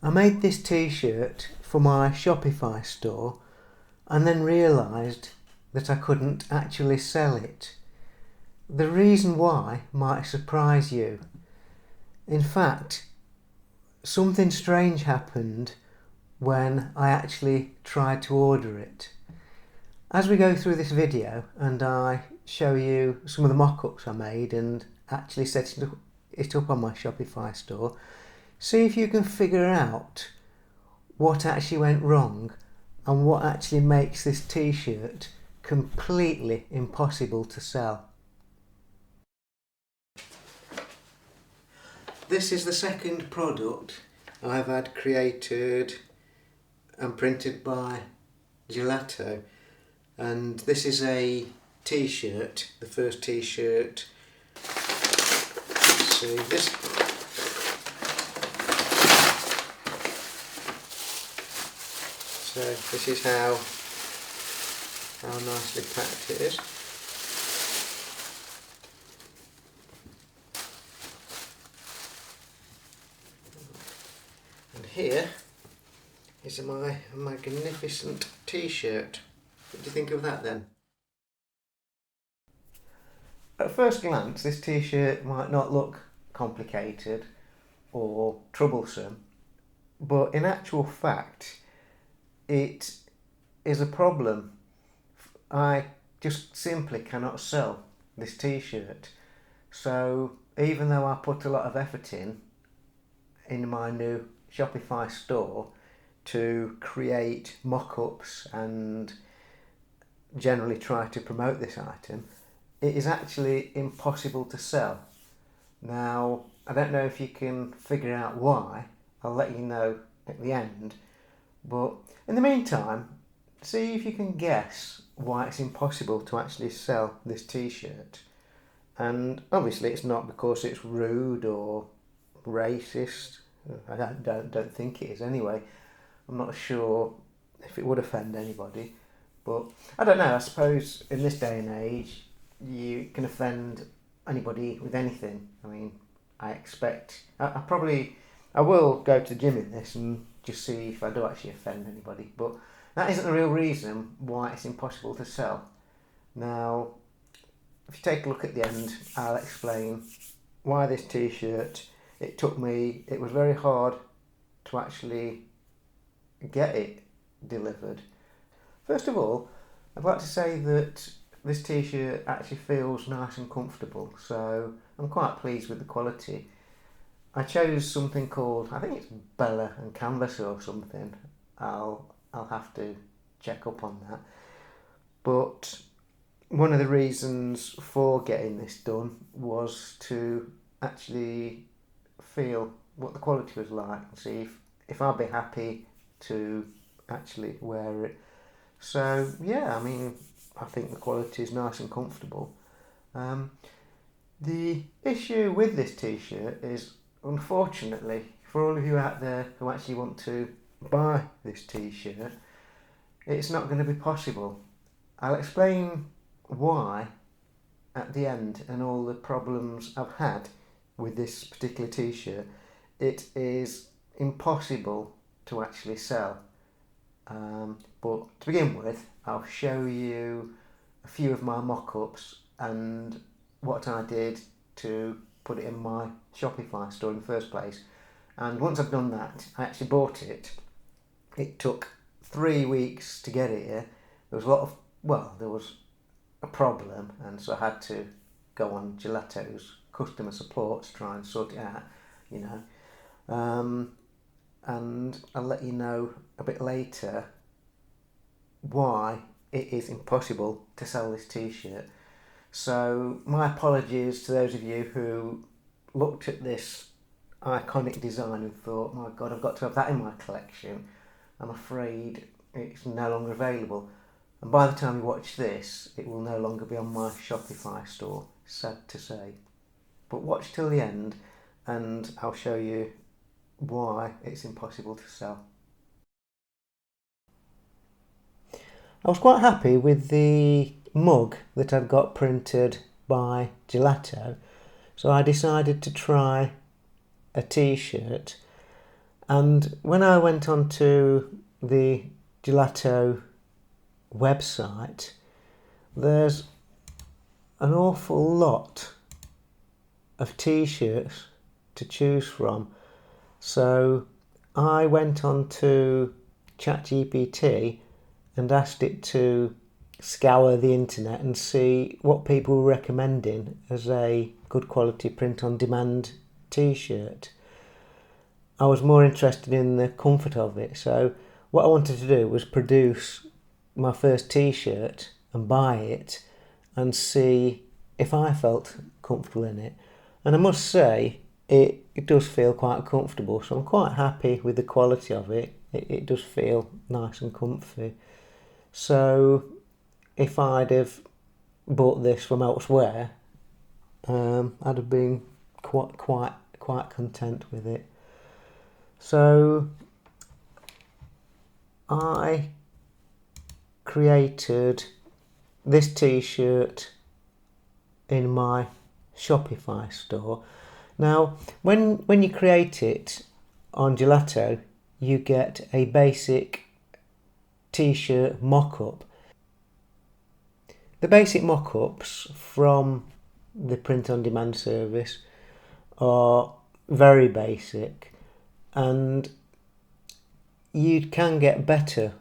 I made this t-shirt for my Shopify store and then realised that I couldn't actually sell it. The reason why might surprise you. In fact, something strange happened when I actually tried to order it. As we go through this video and I show you some of the mock-ups I made and actually setting it up on my Shopify store, see if you can figure out what actually went wrong and what actually makes this t-shirt completely impossible to sell. This is the second product I've had created and printed by Gelato, and this is a t-shirt, the first t-shirt. Let's see, this is how nicely packed it is. And here is my magnificent t-shirt. What do you think of that then? At first glance, this t-shirt might not look complicated or troublesome, but in actual fact, it is a problem. I just simply cannot sell this t-shirt. So even though I put a lot of effort in my new Shopify store to create mock-ups and generally try to promote this item, it is actually impossible to sell. Now, I don't know if you can figure out why. I'll let you know at the end. But in the meantime, see if you can guess why it's impossible to actually sell this t-shirt. And obviously it's not because it's rude or racist. I don't think it is anyway. I'm not sure if it would offend anybody. But I don't know, I suppose in this day and age you can offend anybody with anything. I mean, I will go to the gym in this and just see if I do actually offend anybody, but that isn't the real reason why it's impossible to sell. Now, if you take a look at the end, I'll explain why this t-shirt, it was very hard to actually get it delivered. First of all, I'd like to say that this t-shirt actually feels nice and comfortable, so I'm quite pleased with the quality. I chose something called, I think it's Bella and Canvas or something. I'll have to check up on that. But one of the reasons for getting this done was to actually feel what the quality was like and see if I'd be happy to actually wear it. So yeah, I mean, I think the quality is nice and comfortable. The issue with this t-shirt is, unfortunately, for all of you out there who actually want to buy this t-shirt, it's not going to be possible. I'll explain why at the end and all the problems I've had with this particular t-shirt. It is impossible to actually sell. But to begin with, I'll show you a few of my mock-ups and what I did to put it in my Shopify store in the first place. And once I've done that, I actually bought it. It took 3 weeks to get it here. There was a problem, and so I had to go on Gelato's customer support to try and sort it out, and I'll let you know a bit later why it is impossible to sell this t-shirt. So my apologies to those of you who looked at this iconic design and thought, my God, I've got to have that in my collection. I'm afraid it's no longer available. And by the time you watch this, it will no longer be on my Shopify store, sad to say. But watch till the end and I'll show you why it's impossible to sell. I was quite happy with the mug that I'd got printed by Gelato, so I decided to try a t-shirt, And when I went onto the Gelato website, there's an awful lot of t-shirts to choose from. So I went on to ChatGPT and asked it to scour the internet and see what people were recommending as a good quality print on demand t-shirt. I was more interested in the comfort of it, so what I wanted to do was produce my first t-shirt and buy it and see if I felt comfortable in it. And I must say it does feel quite comfortable, so I'm quite happy with the quality of it. It does feel nice and comfy. So if I'd have bought this from elsewhere, I'd have been quite content with it. So I created this t-shirt in my Shopify store. Now, when you create it on Gelato, you get a basic t-shirt mock-up. The basic mock-ups from the print-on-demand service are very basic, and you can get better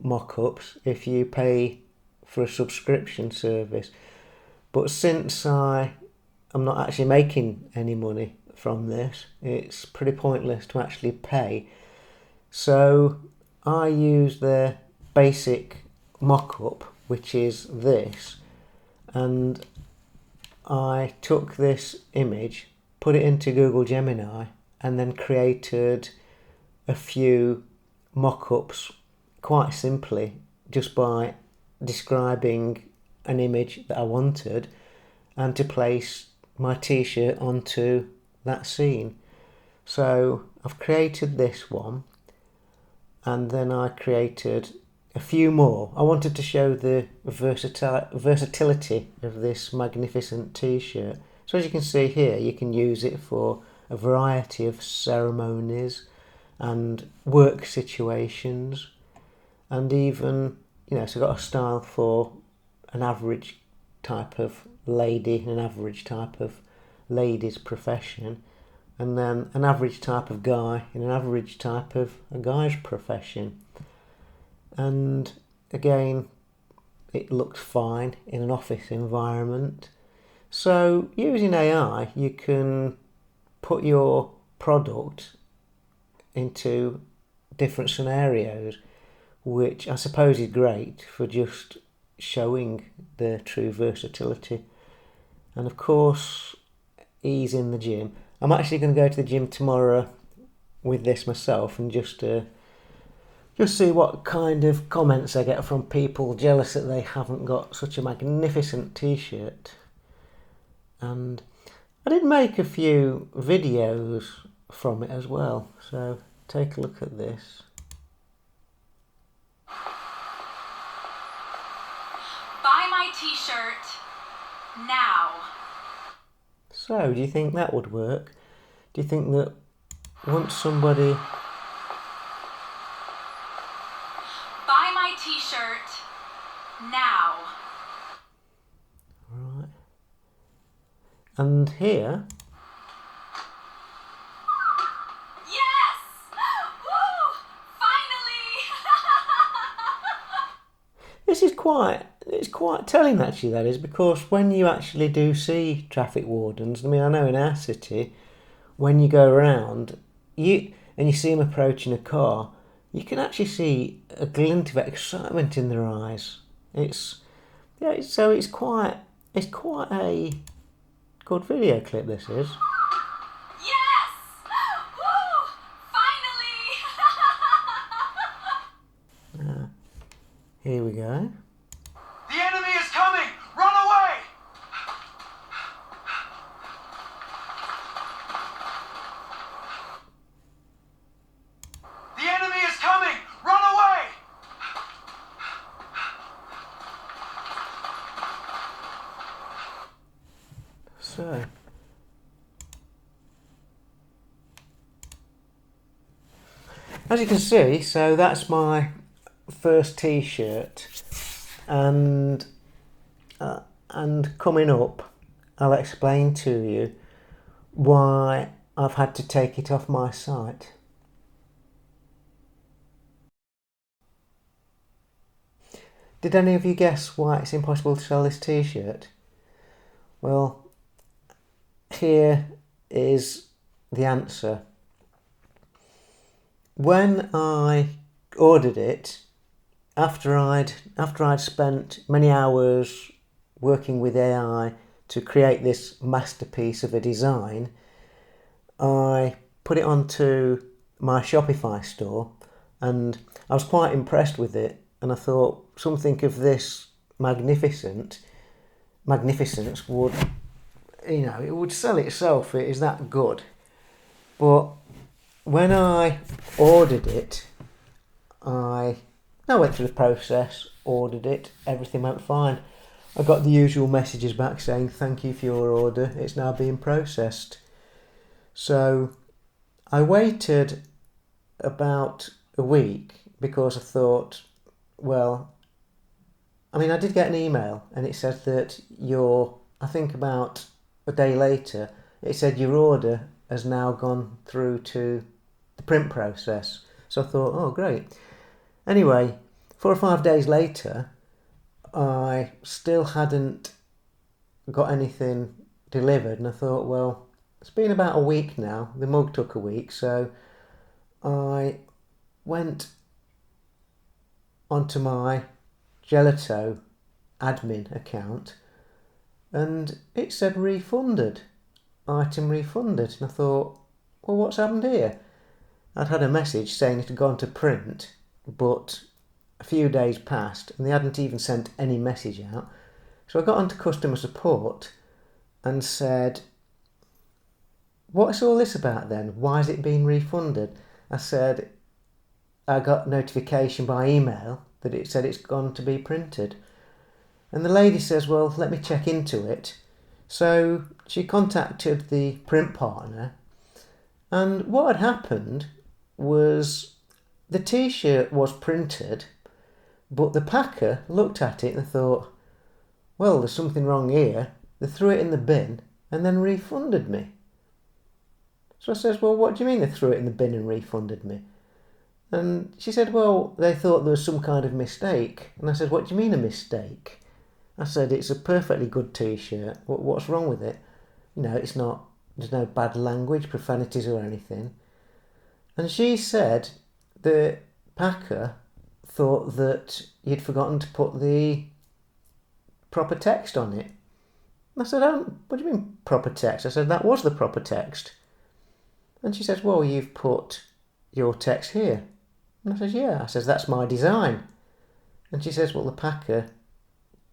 mock-ups if you pay for a subscription service. But since I'm not actually making any money from this, it's pretty pointless to actually pay. So I use the basic mock-up, which is this, and I took this image, put it into Google Gemini, and then created a few mock-ups quite simply just by describing an image that I wanted and to place my t-shirt onto that scene. So I've created this one, and then I created a few more. I wanted to show the versatility of this magnificent t-shirt. So as you can see here, you can use it for a variety of ceremonies and work situations, and even, so I've got a style for an average type of lady and an average type of lady's profession, and then an average type of guy and an average type of a guy's profession. And again, it looked fine in an office environment. So using AI, you can put your product into different scenarios, which I suppose is great for just showing the true versatility. And of course, ease in the gym. I'm actually going to go to the gym tomorrow with this myself and just see what kind of comments I get from people jealous that they haven't got such a magnificent t-shirt. And I did make a few videos from it as well, so take a look at this. Buy my t-shirt now. So, do you think that would work? Do you think that once somebody... Buy my t-shirt now. Right. And here... Yes! Woo! Finally! It's quite telling actually, that is, because when you actually do see traffic wardens, I mean, I know in our city, when you go around, you see them approaching a car, you can actually see a glint of excitement in their eyes. It's quite a good video clip, this is. Yes! Woo! Finally! Here we go. The enemy is coming! Run away! The enemy is coming! Run away! So, as you can see, so that's my first t-shirt, and coming up I'll explain to you why I've had to take it off my site. Did any of you guess why it's impossible to sell this t-shirt? Well, here is the answer. When I ordered it, after I'd spent many hours working with AI to create this masterpiece of a design, I put it onto my Shopify store, and I was quite impressed with it, and I thought something of this magnificence would, it would sell itself. It is that good. But when I ordered it, I went through the process, ordered it, everything went fine. I got the usual messages back saying thank you for your order, it's now being processed. So I waited about a week because I thought, I did get an email and it said that I think about a day later, it said your order has now gone through to the print process. So I thought, oh great. Anyway, 4 or 5 days later, I still hadn't got anything delivered, and I thought, well, it's been about a week now. The mug took a week, so I went onto my Gelato admin account and it said refunded, item refunded, and I thought, well, what's happened here? I'd had a message saying it had gone to print, but a few days passed and they hadn't even sent any message out. So I got onto customer support and said, what's all this about then? Why is it being refunded? I said, I got notification by email that it said it's gone to be printed. And the lady says, well, let me check into it. So she contacted the print partner, and what had happened was the t-shirt was printed, but the packer looked at it and thought, well, there's something wrong here. They threw it in the bin and then refunded me. So I says, well, what do you mean they threw it in the bin and refunded me? And she said, well, they thought there was some kind of mistake. And I said, what do you mean a mistake? I said, it's a perfectly good t-shirt. What's wrong with it? It's not, there's no bad language, profanities or anything. And she said the packer thought that you'd forgotten to put the proper text on it. And I said, what do you mean proper text? I said, that was the proper text. And she says, well, you've put your text here. And I says, yeah. I says, that's my design. And she says, well, the packer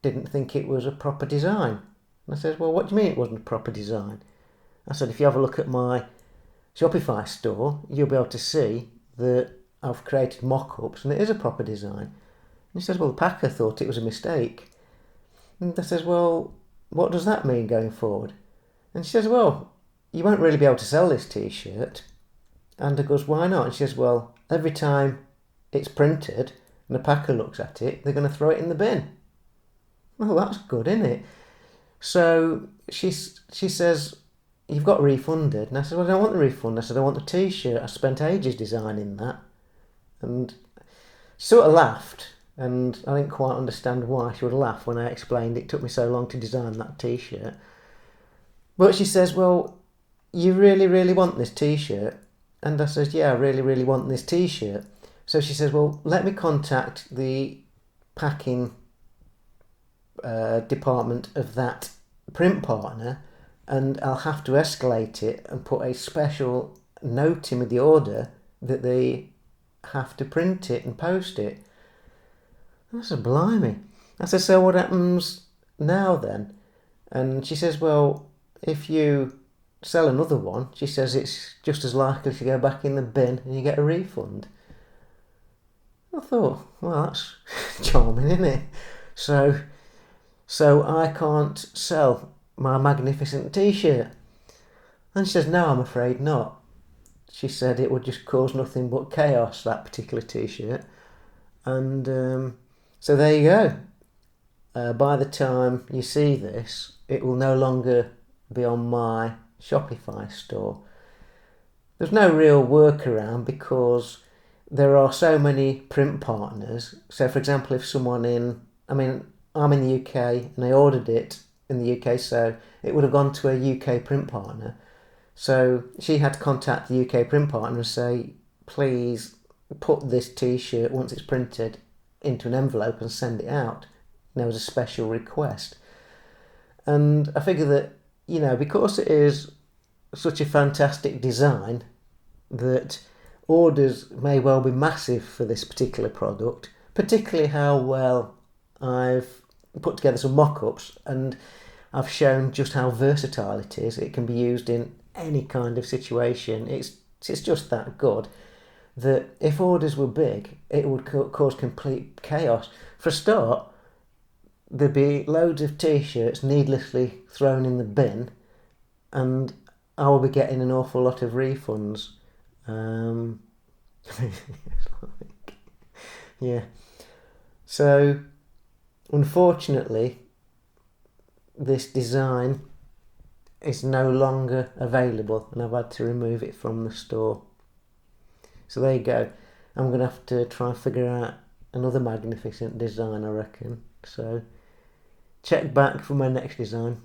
didn't think it was a proper design. And I says, well, what do you mean it wasn't a proper design? I said, if you have a look at my Shopify store, you'll be able to see that I've created mock-ups and it is a proper design. And she says, well, the packer thought it was a mistake. And I says, well, what does that mean going forward? And she says, well, you won't really be able to sell this t-shirt. And I goes, why not? And she says, well, every time it's printed and the packer looks at it, they're going to throw it in the bin. Well, that's good, isn't it? So she says, you've got refunded. And I said, well, I don't want the refund. I said, I want the t-shirt. I spent ages designing that. And she sort of laughed, and I didn't quite understand why she would laugh when I explained it took me so long to design that t-shirt. But she says, well, you really, really want this t-shirt? And I says, yeah, I really, really want this t-shirt. So she says, well, let me contact the packing department of that print partner, and I'll have to escalate it and put a special note in with the order that they have to print it and post it. I said, blimey. I said, so what happens now then? And she says, well, if you sell another one, she says it's just as likely to go back in the bin and you get a refund. I thought, well, that's charming, isn't it? So I can't sell my magnificent t-shirt. And she says, no, I'm afraid not. she said it would just cause nothing but chaos, that particular t-shirt. And so there you go. By the time you see this, it will no longer be on my Shopify store. There's no real workaround because there are so many print partners. So for example, if someone I'm in the UK and I ordered it in the UK, so it would have gone to a UK print partner. So she had to contact the UK print partner and say, please put this t-shirt, once it's printed, into an envelope and send it out. There was a special request. And I figure that, because it is such a fantastic design, that orders may well be massive for this particular product, particularly how well I've put together some mock-ups and I've shown just how versatile it is. It can be used in any kind of situation. It's just that good that if orders were big, it would cause complete chaos. For a start, there'd be loads of t-shirts needlessly thrown in the bin, and I will be getting an awful lot of refunds. Yeah. So, unfortunately, this design is no longer available, and I've had to remove it from the store. So there you go. I'm going to have to try and figure out another magnificent design, I reckon. So check back for my next design.